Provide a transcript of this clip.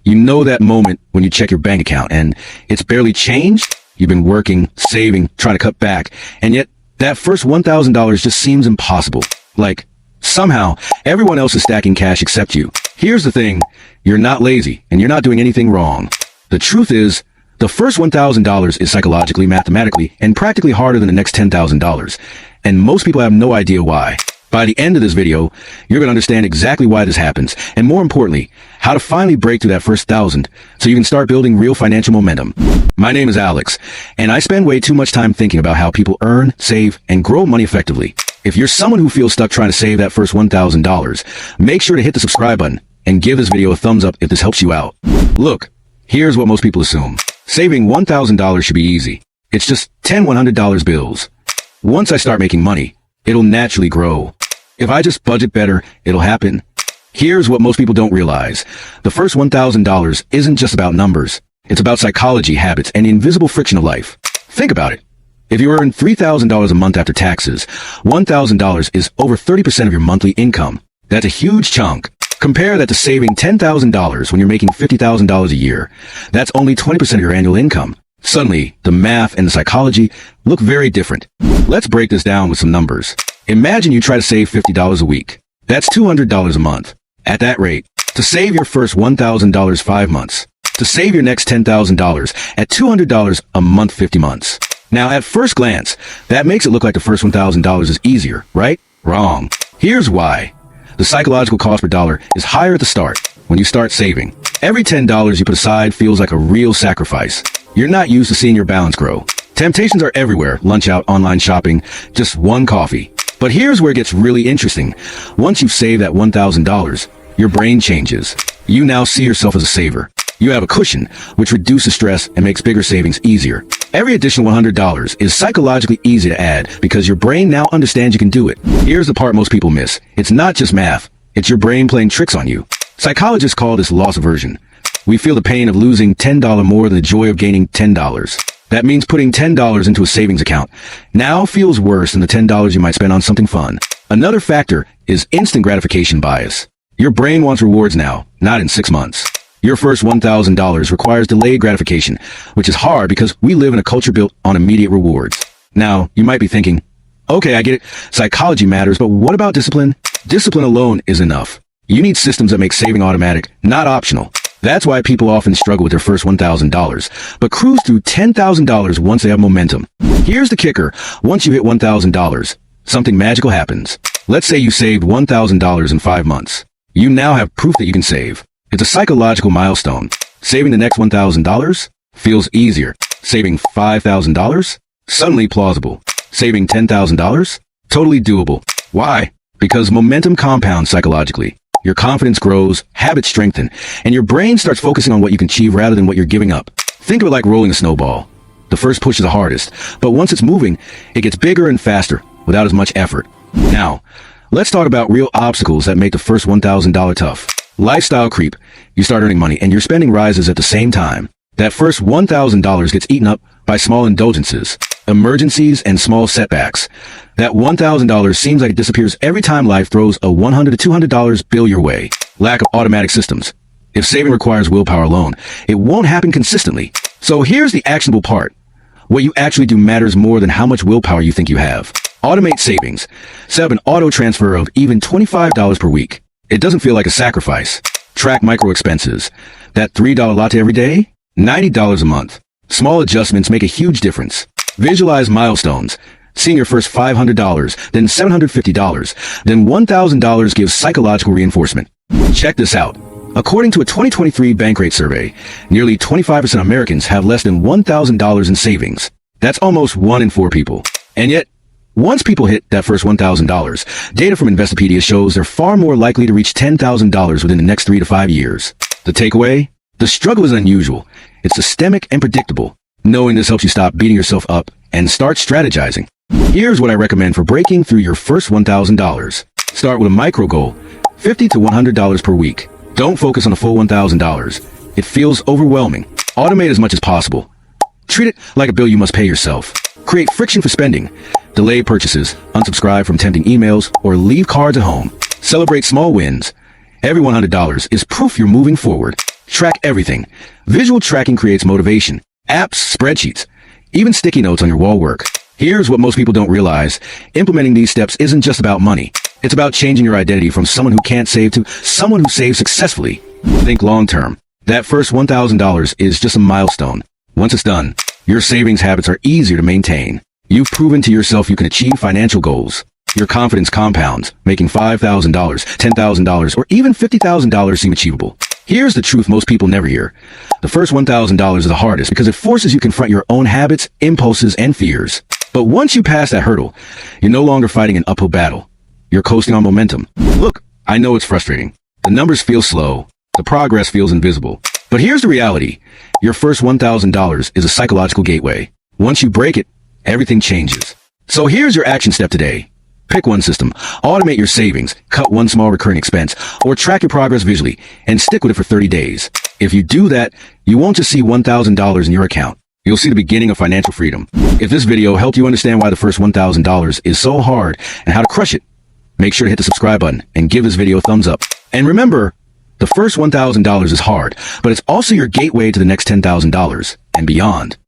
You know that moment when you check your bank account and it's barely changed? You've been working, saving, trying to cut back, and yet that first $1,000 just seems impossible. Like, somehow, everyone else is stacking cash except you. Here's the thing, you're not lazy, and you're not doing anything wrong. The truth is, the first $1,000 is psychologically, mathematically, and practically harder than the next $10,000. And most people have no idea why. By the end of this video, you're going to understand exactly why this happens, and more importantly, how to finally break through that first 1,000 so you can start building real financial momentum. My name is Alex, and I spend way too much time thinking about how people earn, save, and grow money effectively. If you're someone who feels stuck trying to save that first $1,000, make sure to hit the subscribe button and give this video a thumbs up if this helps you out. Look, here's what most people assume. Saving $1,000 should be easy. It's just 10 $100 bills. Once I start making money, it'll naturally grow. If I just budget better, it'll happen. Here's what most people don't realize. The first $1,000 isn't just about numbers. It's about psychology, habits, and the invisible friction of life. Think about it. If you earn $3,000 a month after taxes, $1,000 is over 30% of your monthly income. That's a huge chunk. Compare that to saving $10,000 when you're making $50,000 a year. That's only 20% of your annual income. Suddenly, the math and the psychology look very different. Let's break this down with some numbers. Imagine you try to save $50 a week. That's $200 a month. At that rate, to save your first $1,000 5 months, to save your next $10,000 at $200 a month 50 months. Now, at first glance, that makes it look like the first $1,000 is easier, right? Wrong. Here's why. The psychological cost per dollar is higher at the start. When you start saving, every $10 you put aside feels like a real sacrifice. You're not used to seeing your balance grow. Temptations are everywhere. Lunch out, online shopping, just one coffee. But here's where it gets really interesting. Once you've saved that $1,000, your brain changes. You now see yourself as a saver. You have a cushion, which reduces stress and makes bigger savings easier. Every additional $100 is psychologically easy to add because your brain now understands you can do it. Here's the part most people miss. It's not just math. It's your brain playing tricks on you. Psychologists call this loss aversion. We feel the pain of losing $10 more than the joy of gaining $10. That means putting $10 into a savings account now feels worse than the $10 you might spend on something fun. Another factor is instant gratification bias. Your brain wants rewards now, not in 6 months. Your first $1,000 requires delayed gratification, which is hard because we live in a culture built on immediate rewards. Now, you might be thinking, okay, I get it. Psychology matters, but what about discipline? Discipline alone is enough. You need systems that make saving automatic, not optional. That's why people often struggle with their first $1,000, but cruise through $10,000 once they have momentum. Here's the kicker. Once you hit $1,000, something magical happens. Let's say you saved $1,000 in 5 months. You now have proof that you can save. It's a psychological milestone. Saving the next $1,000 feels easier. Saving $5,000? Suddenly plausible. Saving $10,000? Totally doable. Why? Because momentum compounds psychologically. Your confidence grows, habits strengthen, and your brain starts focusing on what you can achieve rather than what you're giving up. Think of it like rolling a snowball. The first push is the hardest, but once it's moving, it gets bigger and faster without as much effort. Now, let's talk about real obstacles that make the first $1,000 tough. Lifestyle creep. You start earning money and your spending rises at the same time. That first $1,000 gets eaten up by small indulgences, emergencies, and small setbacks. That $1,000 seems like it disappears every time life throws a $100 to $200 bill your way. Lack of automatic systems. If saving requires willpower alone, it won't happen consistently. So here's the actionable part. What you actually do matters more than how much willpower you think you have. Automate savings. Set up an auto transfer of even $25 per week. It doesn't feel like a sacrifice. Track micro expenses. That $3 latte every day? $90 a month. Small adjustments make a huge difference. Visualize milestones. Seeing your first $500, then $750, then $1,000 gives psychological reinforcement. Check this out. According to a 2023 Bankrate survey, nearly 25% of Americans have less than $1,000 in savings. That's almost 1 in 4 people. And yet, once people hit that first $1,000, data from Investopedia shows they're far more likely to reach $10,000 within the next 3 to 5 years. The takeaway? The struggle is unusual. It's systemic and predictable. Knowing this helps you stop beating yourself up and start strategizing. Here's what I recommend for breaking through your first $1,000. Start with a micro goal, $50 to $100 per week. Don't focus on the full $1,000. It feels overwhelming. Automate as much as possible. Treat it like a bill you must pay yourself. Create friction for spending. Delay purchases, unsubscribe from tempting emails, or leave cards at home. Celebrate small wins. Every $100 is proof you're moving forward. Track everything. Visual tracking creates motivation. Apps, spreadsheets, even sticky notes on your wall work. Here's what most people don't realize. Implementing these steps isn't just about money. It's about changing your identity from someone who can't save to someone who saves successfully. Think long term. That first $1,000 is just a milestone. Once it's done, your savings habits are easier to maintain. You've proven to yourself you can achieve financial goals. Your confidence compounds, making $5,000, $10,000, or even $50,000 seem achievable. Here's the truth most people never hear. The first $1,000 is the hardest because it forces you to confront your own habits, impulses, and fears. But once you pass that hurdle, you're no longer fighting an uphill battle. You're coasting on momentum. Look, I know it's frustrating. The numbers feel slow. The progress feels invisible. But here's the reality. Your first $1,000 is a psychological gateway. Once you break it, everything changes. So here's your action step today. Pick one system, automate your savings, cut one small recurring expense, or track your progress visually, and stick with it for 30 days. If you do that, you won't just see $1,000 in your account. You'll see the beginning of financial freedom. If this video helped you understand why the first $1,000 is so hard and how to crush it, make sure to hit the subscribe button and give this video a thumbs up. And remember, the first $1,000 is hard, but it's also your gateway to the next $10,000 and beyond.